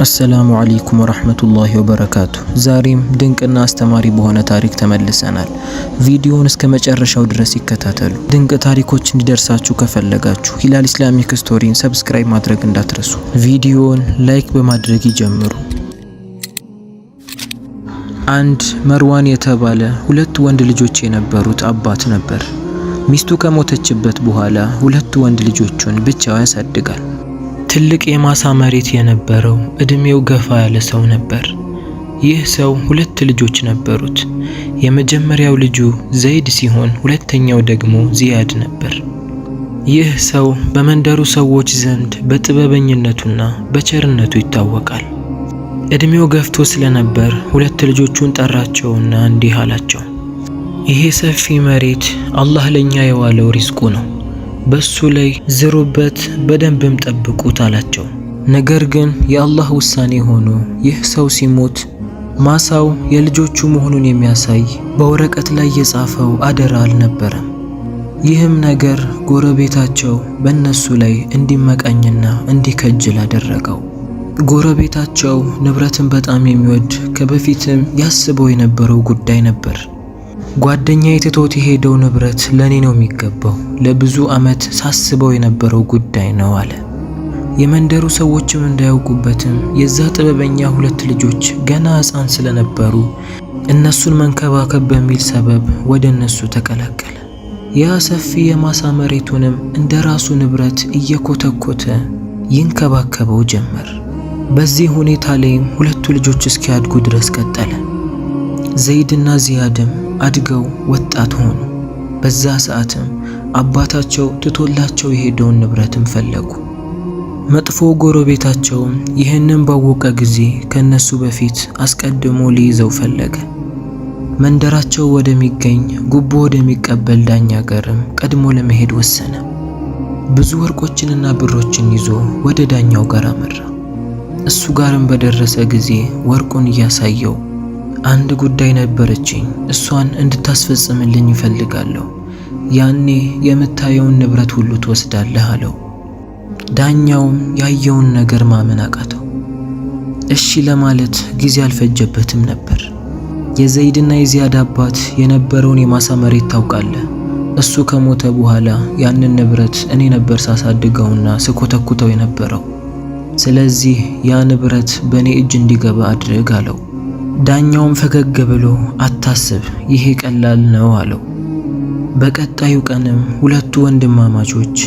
አሰላሙ አለይኩም ወራህመቱላሂ ወበረካቱ። ዛሬም ድንቅና አስተማሪ በሆነ ታሪክ ተመልሰናል። ቪዲዮውን እስከ መጨረሻው ድረስ ይከታተሉ። ድንቅ ታሪኮች እንዲደርሳችሁ ከፈለጋችሁ ሂላል ኢስላሚክ ስቶሪን ሰብስክራይብ ማድረግ እንዳትረሱ። ቪዲዮውን ላይክ በማድረግ ይጀምሩ። አንድ መርዋን የተባለ ሁለት ወንድ ልጆች የነበሩት አባት ነበር። ሚስቱ ከሞተችበት በኋላ ሁለት ወንድ ልጆቹን ብቻው ያሳድጋል። ትልቅ የማሳ መሬት የነበረው እድሜው ገፋ ያለ ሰው ነበር። ይህ ሰው ሁለት ልጆች ነበሩት። የመጀመሪያው ልጁ ዘይድ ሲሆን ሁለተኛው ደግሞ ዚያድ ነበር። ይህ ሰው በመንደሩ ሰዎች ዘንድ በጥበበኝነቱና በቸርነቱ ይታወቃል። እድሜው ገፍቶ ስለነበር ሁለት ልጆቹን ጠራቸውና እንዲህ አላቸው፣ ይሄ ሰፊ መሬት አላህ ለኛ የዋለው ሪዝቁ ነው። በሱ ላይ ዝሩበት፣ በደንብም ጠብቁት አላቸው። ነገር ግን የአላህ ውሳኔ ሆኖ ይህ ሰው ሲሞት ማሳው የልጆቹ መሆኑን የሚያሳይ በወረቀት ላይ የጻፈው አደራ አልነበረም። ይህም ነገር ጎረቤታቸው በእነሱ ላይ እንዲመቃኝና እንዲከጅል አደረገው። ጎረቤታቸው ንብረትን በጣም የሚወድ ከበፊትም ያስበው የነበረው ጉዳይ ነበር። ጓደኛዬ ትቶት የሄደው ንብረት ለኔ ነው የሚገባው፣ ለብዙ ዓመት ሳስበው የነበረው ጉዳይ ነው አለ። የመንደሩ ሰዎችም እንዳያውቁበትም የዛ ጥበበኛ ሁለት ልጆች ገና ሕፃን ስለነበሩ እነሱን መንከባከብ በሚል ሰበብ ወደ እነሱ ተቀላቀለ። ያ ሰፊ የማሳ መሬቱንም እንደ ራሱ ንብረት እየኮተኮተ ይንከባከበው ጀመር። በዚህ ሁኔታ ላይም ሁለቱ ልጆች እስኪያድጉ ድረስ ቀጠለ። ዘይድና ዚያድም አድገው ወጣት ሆኑ። በዛ ሰዓትም አባታቸው ትቶላቸው የሄደውን ንብረትም ፈለጉ። መጥፎ ጎረቤታቸውም ይህንን ባወቀ ጊዜ ከነሱ በፊት አስቀድሞ ሊይዘው ፈለገ። መንደራቸው ወደሚገኝ ጉቦ ወደሚቀበል ዳኛ ጋርም ቀድሞ ለመሄድ ወሰነ። ብዙ ወርቆችንና ብሮችን ይዞ ወደ ዳኛው ጋር አመራ። እሱ ጋርም በደረሰ ጊዜ ወርቁን እያሳየው አንድ ጉዳይ ነበረችኝ፣ እሷን እንድታስፈጽምልኝ ይፈልጋለሁ። ያኔ የምታየውን ንብረት ሁሉ ትወስዳለህ አለው። ዳኛውም ያየውን ነገር ማመን አቃተው። እሺ ለማለት ጊዜ አልፈጀበትም ነበር። የዘይድና የዚያድ አባት የነበረውን የማሳ መሬት ታውቃለህ? እሱ ከሞተ በኋላ ያንን ንብረት እኔ ነበር ሳሳድገውና ስኮተኩተው የነበረው። ስለዚህ ያ ንብረት በእኔ እጅ እንዲገባ አድርግ አለው። ዳኛውም ፈገግ ብሎ አታስብ፣ ይሄ ቀላል ነው አለው። በቀጣዩ ቀንም ሁለቱ ወንድማማቾች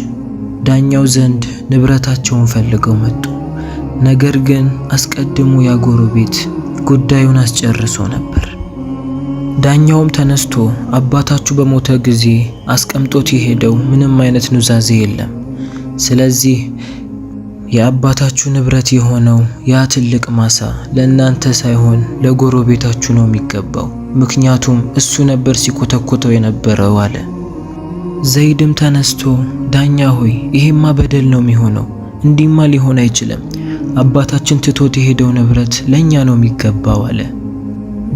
ዳኛው ዘንድ ንብረታቸውን ፈልገው መጡ። ነገር ግን አስቀድሞ ያጎረቤት ጉዳዩን አስጨርሶ ነበር። ዳኛውም ተነስቶ አባታችሁ በሞተ ጊዜ አስቀምጦት የሄደው ምንም አይነት ኑዛዜ የለም። ስለዚህ የአባታችሁ ንብረት የሆነው ያ ትልቅ ማሳ ለእናንተ ሳይሆን ለጎረቤታችሁ ነው የሚገባው፣ ምክንያቱም እሱ ነበር ሲኮተኮተው የነበረው አለ። ዘይድም ተነስቶ ዳኛ ሆይ ይሄማ በደል ነው የሚሆነው፣ እንዲህማ ሊሆን አይችልም፣ አባታችን ትቶት የሄደው ንብረት ለኛ ነው የሚገባው አለ።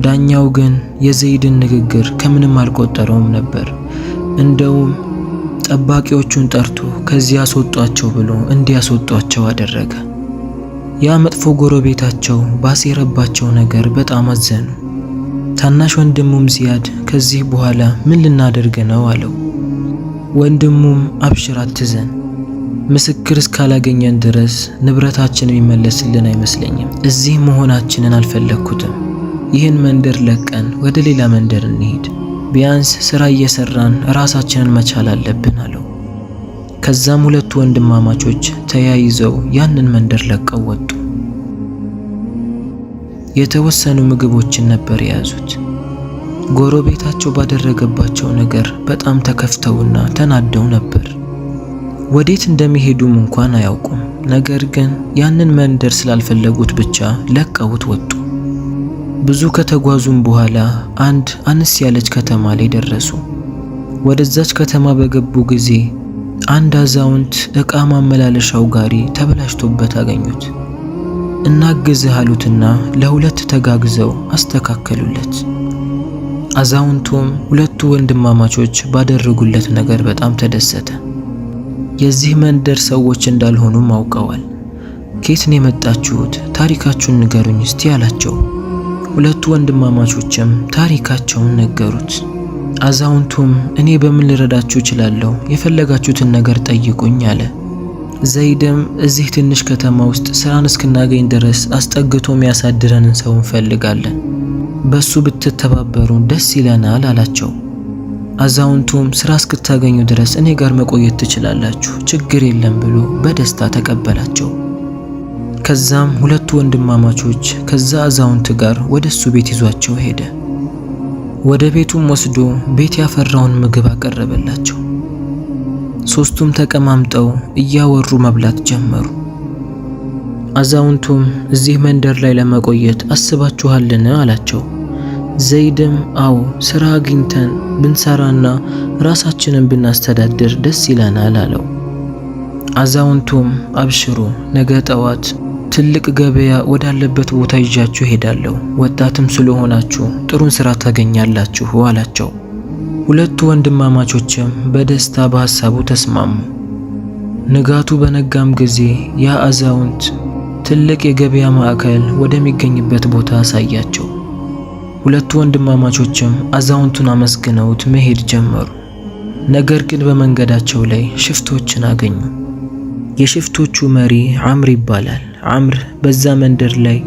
ዳኛው ግን የዘይድን ንግግር ከምንም አልቆጠረውም ነበር። እንደውም ጠባቂዎቹን ጠርቶ ከዚያ አስወጧቸው ብሎ እንዲያስወጧቸው አደረገ። ያ መጥፎ ጎረቤታቸው ባሴረባቸው ነገር በጣም አዘኑ። ታናሽ ወንድሙም ዚያድ ከዚህ በኋላ ምን ልናደርግ ነው አለው። ወንድሙም አብሽር አትዘን፣ ምስክር እስካላገኘን ድረስ ንብረታችን የሚመለስልን አይመስለኝም። እዚህ መሆናችንን አልፈለግኩትም። ይህን መንደር ለቀን ወደ ሌላ መንደር እንሂድ፣ ቢያንስ ስራ እየሰራን ራሳችንን መቻል አለብን አለው። ከዛም ሁለቱ ወንድማማቾች ተያይዘው ያንን መንደር ለቀው ወጡ። የተወሰኑ ምግቦችን ነበር የያዙት። ጎረቤታቸው ባደረገባቸው ነገር በጣም ተከፍተውና ተናደው ነበር። ወዴት እንደሚሄዱም እንኳን አያውቁም። ነገር ግን ያንን መንደር ስላልፈለጉት ብቻ ለቀውት ወጡ። ብዙ ከተጓዙም በኋላ አንድ አነስ ያለች ከተማ ላይ ደረሱ። ወደዛች ከተማ በገቡ ጊዜ አንድ አዛውንት ዕቃ ማመላለሻው ጋሪ ተበላሽቶበት አገኙት። እናግዝህ አሉትና ለሁለት ተጋግዘው አስተካከሉለት። አዛውንቱም ሁለቱ ወንድማማቾች ባደረጉለት ነገር በጣም ተደሰተ። የዚህ መንደር ሰዎች እንዳልሆኑም አውቀዋል። ከየት ነው የመጣችሁት? ታሪካችሁን ንገሩኝ እስቲ አላቸው። ሁለቱ ወንድማማቾችም ታሪካቸውን ነገሩት። አዛውንቱም እኔ በምን ልረዳችሁ እችላለሁ? የፈለጋችሁትን ነገር ጠይቁኝ አለ። ዘይድም እዚህ ትንሽ ከተማ ውስጥ ስራን እስክናገኝ ድረስ አስጠግቶ የሚያሳድረንን ሰው እንፈልጋለን፣ በሱ ብትተባበሩን ደስ ይለናል አላቸው። አዛውንቱም ስራ እስክታገኙ ድረስ እኔ ጋር መቆየት ትችላላችሁ፣ ችግር የለም ብሎ በደስታ ተቀበላቸው። ከዛም ሁለቱ ወንድማማቾች ከዛ አዛውንት ጋር ወደሱ ቤት ይዟቸው ሄደ። ወደ ቤቱም ወስዶ ቤት ያፈራውን ምግብ አቀረበላቸው። ሶስቱም ተቀማምጠው እያወሩ መብላት ጀመሩ። አዛውንቱም እዚህ መንደር ላይ ለመቆየት አስባችኋልን አላቸው። ዘይድም አዎ ስራ አግኝተን ብንሰራና ራሳችንን ብናስተዳድር ደስ ይለናል አለው። አዛውንቱም አብሽሩ፣ ነገ ጠዋት ትልቅ ገበያ ወዳለበት ቦታ ይዣችሁ ሄዳለሁ፣ ወጣትም ስለሆናችሁ ጥሩን ስራ ታገኛላችሁ አላቸው። ሁለቱ ወንድማማቾችም በደስታ በሐሳቡ ተስማሙ። ንጋቱ በነጋም ጊዜ ያ አዛውንት ትልቅ የገበያ ማዕከል ወደሚገኝበት ቦታ አሳያቸው። ሁለቱ ወንድማማቾችም አዛውንቱን አመስግነውት መሄድ ጀመሩ። ነገር ግን በመንገዳቸው ላይ ሽፍቶችን አገኙ። የሽፍቶቹ መሪ አምር ይባላል። አምር በዛ መንደር ላይ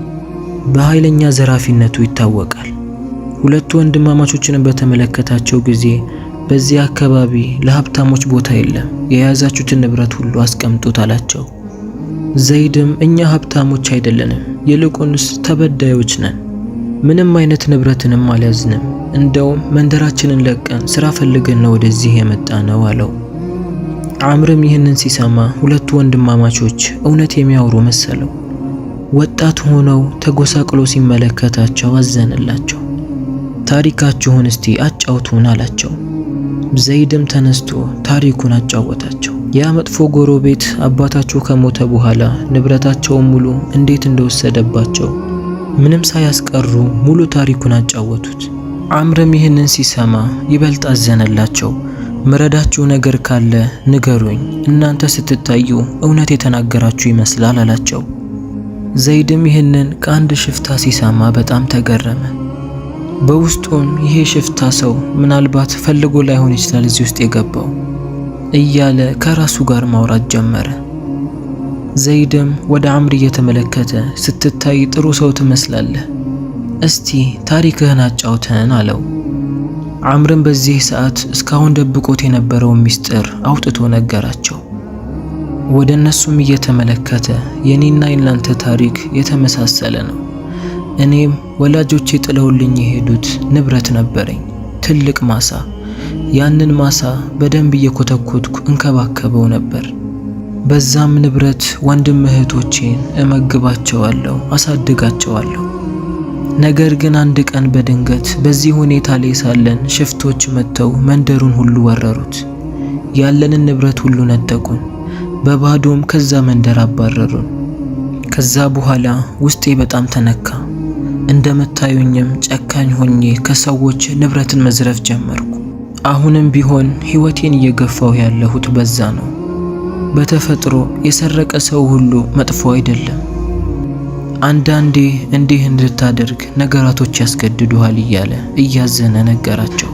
በኃይለኛ ዘራፊነቱ ይታወቃል። ሁለቱ ወንድማማቾችን በተመለከታቸው ጊዜ በዚህ አካባቢ ለሀብታሞች ቦታ የለም፣ የያዛችሁትን ንብረት ሁሉ አስቀምጡት አላቸው። ዘይድም እኛ ሀብታሞች አይደለንም፣ ይልቁንስ ተበዳዮች ነን፣ ምንም አይነት ንብረትንም አልያዝንም፣ እንደውም መንደራችንን ለቀን ስራ ፈልገን ነው ወደዚህ የመጣ ነው አለው። አምርም ይህንን ሲሰማ ሁለቱ ወንድማማቾች እውነት የሚያወሩ መሰለው። ወጣት ሆነው ተጎሳቅሎ ሲመለከታቸው አዘነላቸው። ታሪካችሁን እስቲ አጫውቱን አላቸው። ዘይድም ተነስቶ ታሪኩን አጫወታቸው። ያ መጥፎ ጎረቤት አባታቸው ከሞተ በኋላ ንብረታቸውን ሙሉ እንዴት እንደወሰደባቸው ምንም ሳያስቀሩ ሙሉ ታሪኩን አጫወቱት። አምርም ይህንን ሲሰማ ይበልጥ አዘነላቸው። ምረዳችሁ ነገር ካለ ንገሩኝ፣ እናንተ ስትታዩ እውነት የተናገራችሁ ይመስላል አላቸው። ዘይድም ይህንን ከአንድ ሽፍታ ሲሰማ በጣም ተገረመ። በውስጡም ይሄ ሽፍታ ሰው ምናልባት ፈልጎ ላይሆን ይችላል እዚህ ውስጥ የገባው እያለ ከራሱ ጋር ማውራት ጀመረ። ዘይድም ወደ አምር እየተመለከተ ስትታይ ጥሩ ሰው ትመስላለህ፣ እስቲ ታሪክህን አጫውተን አለው። አምርም በዚህ ሰዓት እስካሁን ደብቆት የነበረውን ሚስጥር አውጥቶ ነገራቸው። ወደ እነሱም እየተመለከተ የኔና የናንተ ታሪክ የተመሳሰለ ነው። እኔም ወላጆቼ ጥለውልኝ የሄዱት ንብረት ነበረኝ፣ ትልቅ ማሳ። ያንን ማሳ በደንብ እየኮተኮትኩ እንከባከበው ነበር። በዛም ንብረት ወንድም እህቶቼን እመግባቸዋለሁ፣ አሳድጋቸዋለሁ። ነገር ግን አንድ ቀን በድንገት በዚህ ሁኔታ ላይ ሳለን ሽፍቶች መጥተው መንደሩን ሁሉ ወረሩት። ያለንን ንብረት ሁሉ ነጠቁን፣ በባዶም ከዛ መንደር አባረሩን። ከዛ በኋላ ውስጤ በጣም ተነካ። እንደምታዩኝም ጨካኝ ሆኜ ከሰዎች ንብረትን መዝረፍ ጀመርኩ። አሁንም ቢሆን ህይወቴን እየገፋው ያለሁት በዛ ነው። በተፈጥሮ የሰረቀ ሰው ሁሉ መጥፎ አይደለም። አንዳንዴ እንዲህ እንድታደርግ ነገራቶች ያስገድዱሃል እያለ እያዘነ ነገራቸው።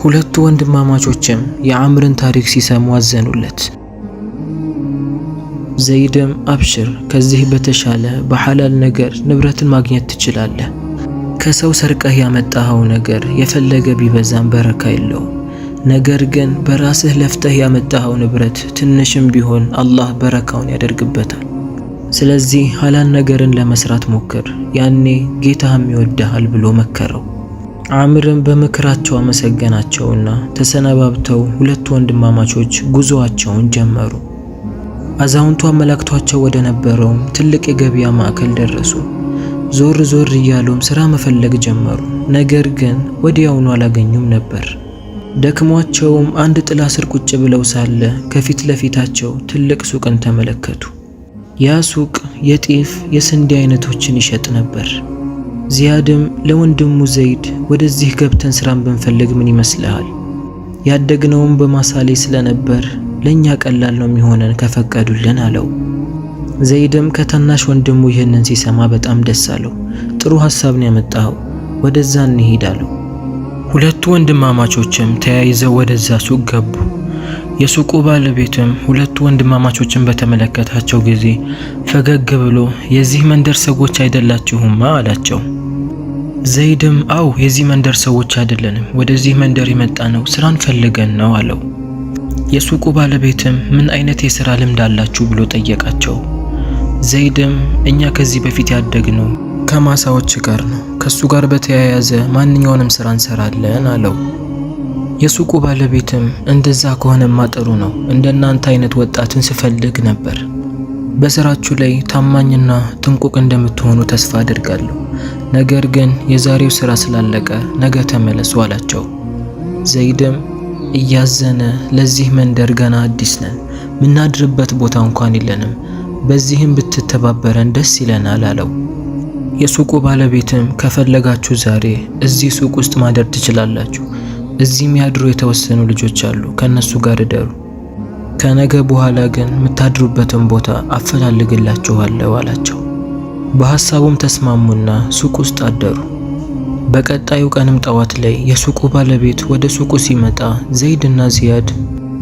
ሁለቱ ወንድማማቾችም የአምርን ታሪክ ሲሰሙ አዘኑለት። ዘይድም አብሽር፣ ከዚህ በተሻለ በሐላል ነገር ንብረትን ማግኘት ትችላለህ። ከሰው ሰርቀህ ያመጣኸው ነገር የፈለገ ቢበዛም በረካ የለው። ነገር ግን በራስህ ለፍተህ ያመጣኸው ንብረት ትንሽም ቢሆን አላህ በረካውን ያደርግበታል። ስለዚህ ሐላል ነገርን ለመስራት ሞክር፣ ያኔ ጌታህም ይወድሃል ብሎ መከረው። አምርም በምክራቸው አመሰገናቸውና ተሰነባብተው ሁለቱ ወንድማማቾች ጉዞአቸውን ጀመሩ። አዛውንቱ አመላክቷቸው ወደ ነበረው ትልቅ የገበያ ማዕከል ደረሱ። ዞር ዞር እያሉም ስራ መፈለግ ጀመሩ። ነገር ግን ወዲያውኑ አላገኙም ነበር። ደክሟቸውም አንድ ጥላ ስር ቁጭ ብለው ሳለ ከፊት ለፊታቸው ትልቅ ሱቅን ተመለከቱ። ያ ሱቅ የጤፍ የስንዴ አይነቶችን ይሸጥ ነበር። ዚያድም ለወንድሙ ዘይድ ወደዚህ ገብተን ስራን ብንፈልግ ምን ይመስልሃል? ያደግነውም በማሳ ላይ ስለነበር ለኛ ቀላል ነው የሚሆነን ከፈቀዱልን አለው። ዘይድም ከታናሽ ወንድሙ ይህንን ሲሰማ በጣም ደስ አለው። ጥሩ ሐሳብ ነው ያመጣው፣ ወደዛ እንሂድ አለው። ሁለቱ ወንድማማቾችም ተያይዘው ወደዛ ሱቅ ገቡ። የሱቁ ባለቤትም ሁለቱ ወንድማማቾችን በተመለከታቸው ጊዜ ፈገግ ብሎ የዚህ መንደር ሰዎች አይደላችሁማ አላቸው። ዘይድም አው የዚህ መንደር ሰዎች አይደለንም፣ ወደዚህ መንደር የመጣነው ስራን ፈልገን ነው አለው። የሱቁ ባለቤትም ምን አይነት የሥራ ልምድ አላችሁ ብሎ ጠየቃቸው። ዘይድም እኛ ከዚህ በፊት ያደግነው ከማሳዎች ጋር ነው፣ ከሱ ጋር በተያያዘ ማንኛውንም ስራ እንሰራለን አለው። የሱቁ ባለቤትም እንደዛ ከሆነማ ጥሩ ነው፣ እንደናንተ አይነት ወጣትን ስፈልግ ነበር። በስራችሁ ላይ ታማኝና ጥንቁቅ እንደምትሆኑ ተስፋ አድርጋለሁ። ነገር ግን የዛሬው ስራ ስላለቀ ነገ ተመለሱ አላቸው። ዘይድም እያዘነ ለዚህ መንደር ገና አዲስ ነን፣ ምናድርበት ቦታ እንኳን የለንም፣ በዚህም ብትተባበረን ደስ ይለናል አለው። የሱቁ ባለቤትም ከፈለጋችሁ ዛሬ እዚህ ሱቅ ውስጥ ማደር ትችላላችሁ፣ እዚህም ያድሩ የተወሰኑ ልጆች አሉ፣ ከነሱ ጋር እደሩ፣ ከነገ በኋላ ግን የምታድሩበትን ቦታ አፈላልግላችኋለሁ አላቸው። በሐሳቡም ተስማሙና ሱቅ ውስጥ አደሩ። በቀጣዩ ቀንም ጠዋት ላይ የሱቁ ባለቤት ወደ ሱቁ ሲመጣ ዘይድና ዚያድ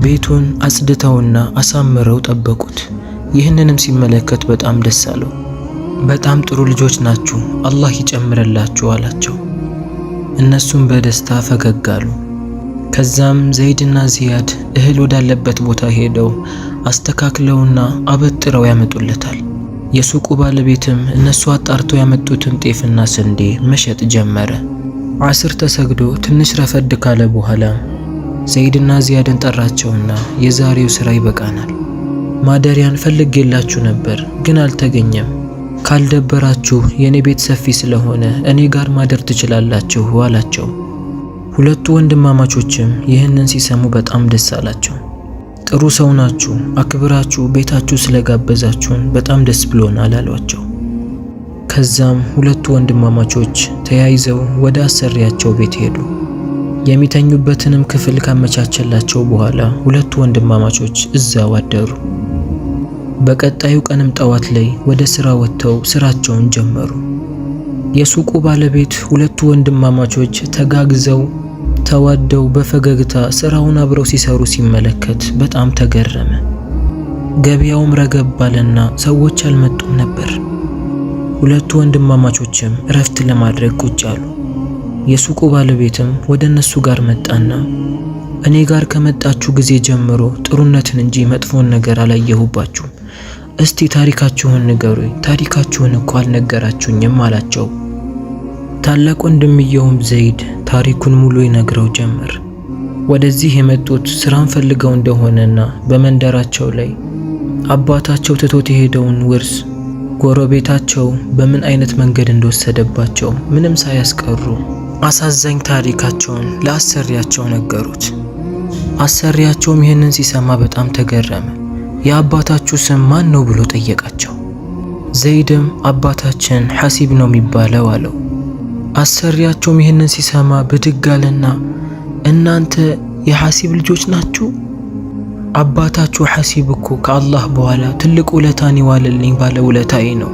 ቤቱን አጽድተውና አሳምረው ጠበቁት። ይህንንም ሲመለከት በጣም ደስ አለው። በጣም ጥሩ ልጆች ናችሁ፣ አላህ ይጨምርላችሁ አላቸው። እነሱም በደስታ ፈገግ አሉ። ከዛም ዘይድና ዚያድ እህል ወዳለበት ቦታ ሄደው አስተካክለውና አበጥረው ያመጡለታል። የሱቁ ባለቤትም እነሱ አጣርተው ያመጡትን ጤፍና ስንዴ መሸጥ ጀመረ። ዓስር ተሰግዶ ትንሽ ረፈድ ካለ በኋላ ዘይድና ዚያድን ጠራቸውና የዛሬው ስራ ይበቃናል፣ ማደሪያን ፈልጌላችሁ ነበር ግን አልተገኘም፣ ካልደበራችሁ የኔ ቤት ሰፊ ስለሆነ እኔ ጋር ማደር ትችላላችሁ አላቸው። ሁለቱ ወንድማማቾችም ይህንን ሲሰሙ በጣም ደስ አላቸው። ጥሩ ሰው ናችሁ፣ አክብራችሁ ቤታችሁ ስለጋበዛችሁን በጣም ደስ ብሎናል አሏቸው። ከዛም ሁለቱ ወንድማማቾች ተያይዘው ወደ አሰሪያቸው ቤት ሄዱ። የሚተኙበትንም ክፍል ካመቻቸላቸው በኋላ ሁለቱ ወንድማማቾች እዛው አደሩ። በቀጣዩ ቀንም ጠዋት ላይ ወደ ስራ ወጥተው ስራቸውን ጀመሩ። የሱቁ ባለቤት ሁለቱ ወንድማማቾች ተጋግዘው ተዋደው በፈገግታ ስራውን አብረው ሲሰሩ ሲመለከት በጣም ተገረመ። ገበያውም ረገብ ባለና ሰዎች አልመጡም ነበር። ሁለቱ ወንድማማቾችም እረፍት ለማድረግ ቁጭ አሉ። የሱቁ ባለቤትም ወደ እነሱ ጋር መጣና እኔ ጋር ከመጣችሁ ጊዜ ጀምሮ ጥሩነትን እንጂ መጥፎን ነገር አላየሁባችሁም። እስቲ ታሪካችሁን ንገሩኝ፣ ታሪካችሁን እኮ አልነገራችሁኝም አላቸው። ታላቅ ወንድምየውም ዘይድ ታሪኩን ሙሉ ይነግረው ጀመር። ወደዚህ የመጡት ስራን ፈልገው እንደሆነና በመንደራቸው ላይ አባታቸው ትቶት የሄደውን ውርስ ጎረቤታቸው በምን አይነት መንገድ እንደወሰደባቸው ምንም ሳያስቀሩ አሳዛኝ ታሪካቸውን ለአሰሪያቸው ነገሩት። አሰሪያቸውም ይህንን ሲሰማ በጣም ተገረመ። የአባታችሁ ስም ማን ነው ብሎ ጠየቃቸው። ዘይድም አባታችን ሐሲብ ነው የሚባለው አለው። አሰሪያቸውም ይህንን ሲሰማ ብድግ አለና እናንተ የሐሲብ ልጆች ናችሁ? አባታችሁ ሐሲብ እኮ ከአላህ በኋላ ትልቅ ውለታን ይዋልልኝ ባለ ውለታዬ ነው።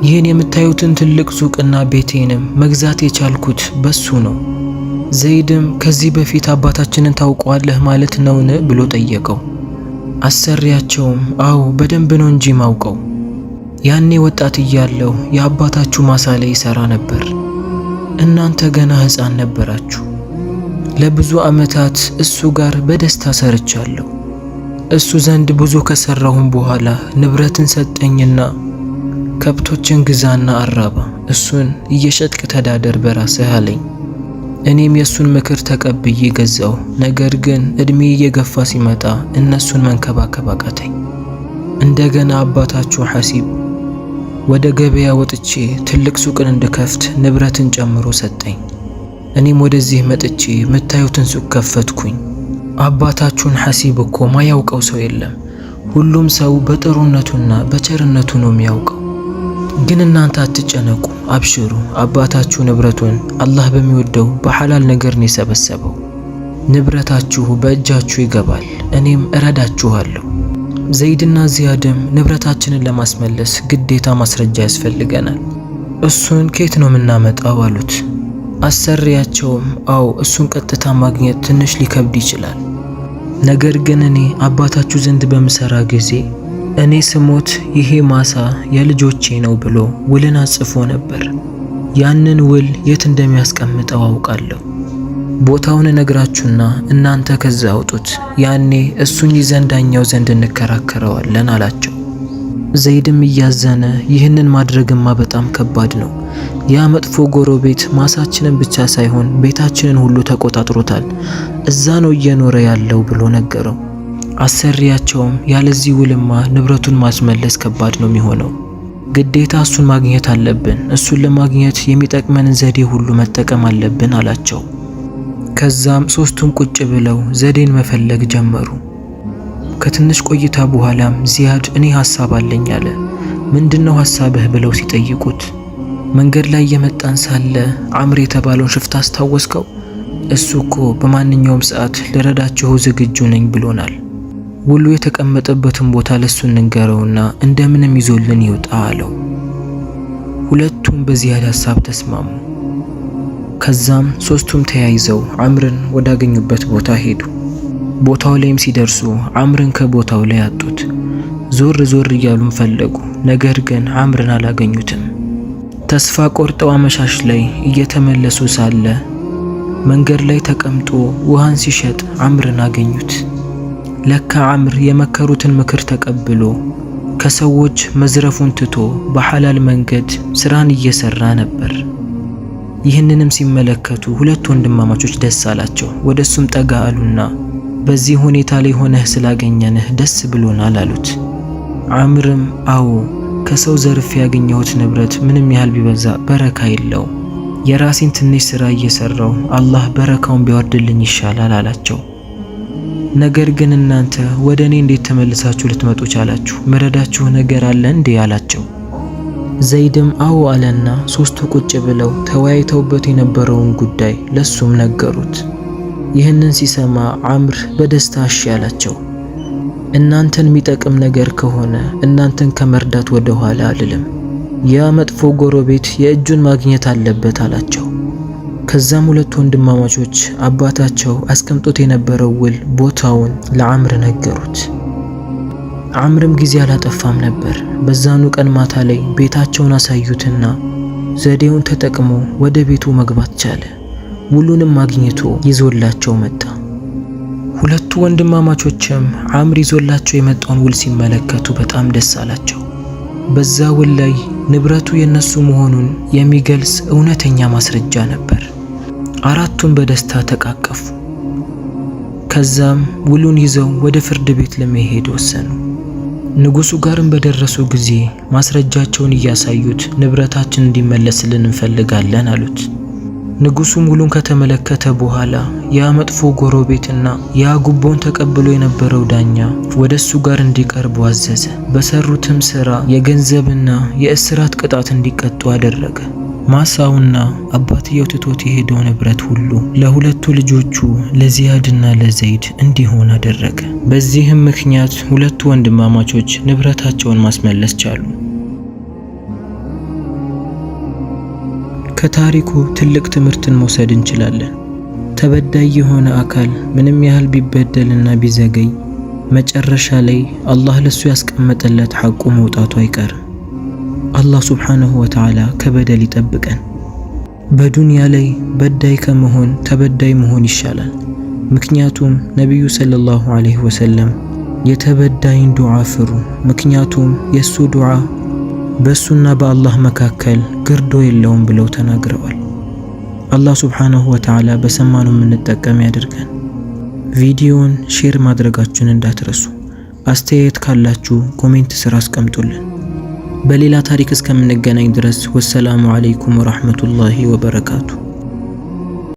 ይህን የምታዩትን ትልቅ ሱቅና ቤቴንም መግዛት የቻልኩት በሱ ነው። ዘይድም ከዚህ በፊት አባታችንን ታውቀዋለህ ማለት ነውን ብሎ ጠየቀው። አሰሪያቸውም አዎ በደንብ ነው እንጂ ማውቀው፣ ያኔ ወጣት እያለሁ የአባታችሁ ማሳ ላይ ይሰራ ነበር። እናንተ ገና ሕፃን ነበራችሁ። ለብዙ ዓመታት እሱ ጋር በደስታ ሰርቻለሁ። እሱ ዘንድ ብዙ ከሰራሁም በኋላ ንብረትን ሰጠኝና ከብቶችን ግዛና አራባ፣ እሱን እየሸጥክ ተዳደር በራስህ አለኝ። እኔም የሱን ምክር ተቀብዬ ገዛው። ነገር ግን እድሜ እየገፋ ሲመጣ እነሱን መንከባከብ አቃተኝ። እንደገና አባታችሁ ሐሲብ ወደ ገበያ ወጥቼ ትልቅ ሱቅን እንድከፍት ንብረትን ጨምሮ ሰጠኝ። እኔም ወደዚህ መጥቼ የምታዩትን ሱቅ ከፈትኩኝ። አባታችሁን ሐሲብ እኮ ማያውቀው ሰው የለም። ሁሉም ሰው በጥሩነቱና በቸርነቱ ነው የሚያውቀው። ግን እናንተ አትጨነቁ፣ አብሽሩ። አባታችሁ ንብረቱን አላህ በሚወደው በሐላል ነገር ነው የሰበሰበው። ንብረታችሁ በእጃችሁ ይገባል፣ እኔም እረዳችኋለሁ። ዘይድና ዚያድም ንብረታችንን ለማስመለስ ግዴታ ማስረጃ ያስፈልገናል፣ እሱን ከየት ነው የምናመጣው አሉት። አሰሪያቸውም አው እሱን ቀጥታ ማግኘት ትንሽ ሊከብድ ይችላል፣ ነገር ግን እኔ አባታችሁ ዘንድ በምሰራ ጊዜ እኔ ስሞት ይሄ ማሳ የልጆቼ ነው ብሎ ውልን አጽፎ ነበር። ያንን ውል የት እንደሚያስቀምጠው አውቃለሁ። ቦታውን ነግራችሁና እናንተ ከዛ አውጡት፣ ያኔ እሱን ይዘን ዳኛው ዘንድ እንከራከረዋለን አላቸው። ዘይድም እያዘነ ይህንን ማድረግማ በጣም ከባድ ነው፣ ያ መጥፎ ጎረቤት ማሳችንን ብቻ ሳይሆን ቤታችንን ሁሉ ተቆጣጥሮታል፣ እዛ ነው እየኖረ ያለው ብሎ ነገረው። አሰሪያቸውም ያለዚህ ውልማ ንብረቱን ማስመለስ ከባድ ነው የሚሆነው፣ ግዴታ እሱን ማግኘት አለብን፣ እሱን ለማግኘት የሚጠቅመንን ዘዴ ሁሉ መጠቀም አለብን አላቸው። ከዛም ሶስቱም ቁጭ ብለው ዘዴን መፈለግ ጀመሩ። ከትንሽ ቆይታ በኋላም ዚያድ እኔ ሐሳብ አለኝ አለ። ምንድነው ሐሳብህ ብለው ሲጠይቁት መንገድ ላይ የመጣን ሳለ አምር የተባለውን ሽፍታ አስታወስከው? እሱ እኮ በማንኛውም ሰዓት ልረዳችሁ ዝግጁ ነኝ ብሎናል። ውሉ የተቀመጠበትን ቦታ ለሱ እንንገረውና እንደምንም ይዞልን ይውጣ አለው። ሁለቱም በዚያድ ሐሳብ ተስማሙ። ከዛም ሶስቱም ተያይዘው አምርን ወዳገኙበት ቦታ ሄዱ። ቦታው ላይም ሲደርሱ አምርን ከቦታው ላይ አጡት። ዞር ዞር እያሉም ፈለጉ፣ ነገር ግን አምርን አላገኙትም። ተስፋ ቆርጠው አመሻሽ ላይ እየተመለሱ ሳለ መንገድ ላይ ተቀምጦ ውሃን ሲሸጥ አምርን አገኙት። ለካ አምር የመከሩትን ምክር ተቀብሎ ከሰዎች መዝረፉን ትቶ በሐላል መንገድ ስራን እየሰራ ነበር። ይህንንም ሲመለከቱ ሁለት ወንድማማቾች ደስ አላቸው። ወደሱም ጠጋ አሉና በዚህ ሁኔታ ላይ ሆነህ ስላገኘንህ ደስ ብሎናል አሉት። አምርም አዎ ከሰው ዘርፍ ያገኘሁት ንብረት ምንም ያህል ቢበዛ በረካ የለው፣ የራሴን ትንሽ ስራ እየሰራው አላህ በረካውን ቢያወርድልኝ ይሻላል አላቸው። ነገር ግን እናንተ ወደ እኔ እንዴት ተመልሳችሁ ልትመጡ ቻላችሁ? መረዳችሁ ነገር አለ እንዴ አላቸው። ዘይድም አዎ አለና ሶስቱ ቁጭ ብለው ተወያይተውበት የነበረውን ጉዳይ ለሱም ነገሩት። ይህንን ሲሰማ አምር በደስታ እሺ አላቸው። እናንተን የሚጠቅም ነገር ከሆነ እናንተን ከመርዳት ወደ ኋላ አልልም፣ ያ መጥፎ ጎረቤት የእጁን ማግኘት አለበት አላቸው። ከዛም ሁለት ወንድማማቾች አባታቸው አስቀምጦት የነበረው ውል ቦታውን ለአምር ነገሩት። አምርም ጊዜ አላጠፋም ነበር። በዛኑ ቀን ማታ ላይ ቤታቸውን አሳዩትና ዘዴውን ተጠቅሞ ወደ ቤቱ መግባት ቻለ። ውሉንም አግኝቶ ይዞላቸው መጣ። ሁለቱ ወንድማማቾችም አምር ይዞላቸው የመጣውን ውል ሲመለከቱ በጣም ደስ አላቸው። በዛ ውል ላይ ንብረቱ የነሱ መሆኑን የሚገልጽ እውነተኛ ማስረጃ ነበር። አራቱም በደስታ ተቃቀፉ። ከዛም ውሉን ይዘው ወደ ፍርድ ቤት ለመሄድ ወሰኑ። ንጉሱ ጋርም በደረሱ ጊዜ ማስረጃቸውን እያሳዩት ንብረታችን እንዲመለስልን እንፈልጋለን አሉት። ንጉሱም ውሉን ከተመለከተ በኋላ ያ መጥፎ ጎረቤትና ያ ጉቦን ተቀብሎ የነበረው ዳኛ ወደሱ ጋር እንዲቀርቡ አዘዘ። በሰሩትም ስራ የገንዘብና የእስራት ቅጣት እንዲቀጡ አደረገ። ማሳውና አባትየው ትቶት የሄደው ንብረት ሁሉ ለሁለቱ ልጆቹ ለዚያድና ለዘይድ እንዲሆን አደረገ። በዚህም ምክንያት ሁለቱ ወንድማማቾች ንብረታቸውን ማስመለስ ቻሉ። ከታሪኩ ትልቅ ትምህርትን መውሰድ እንችላለን። ተበዳይ የሆነ አካል ምንም ያህል ቢበደልና ቢዘገይ መጨረሻ ላይ አላህ ለሱ ያስቀመጠለት ሐቁ መውጣቱ አይቀርም። አላህ ሱብሓነሁ ወተዓላ ከበደል ይጠብቀን። በዱንያ ላይ በዳይ ከመሆን ተበዳይ መሆን ይሻላል። ምክንያቱም ነቢዩ ሰለላሁ ዐለይሂ ወሰለም የተበዳይን ዱዓ ፍሩ፣ ምክንያቱም የሱ ዱዓ በሱና በአላህ መካከል ግርዶ የለውም ብለው ተናግረዋል። አላህ ሱብሓነሁ ወተዓላ በሰማነው የምንጠቀም ያድርገን። ቪዲዮውን ሼር ማድረጋችሁን እንዳትረሱ። አስተያየት ካላችሁ ኮሜንት ስር አስቀምጡልን። በሌላ ታሪክ እስከምንገናኝ ድረስ ወሰላሙ አለይኩም ወራህመቱላሂ ወበረካቱ።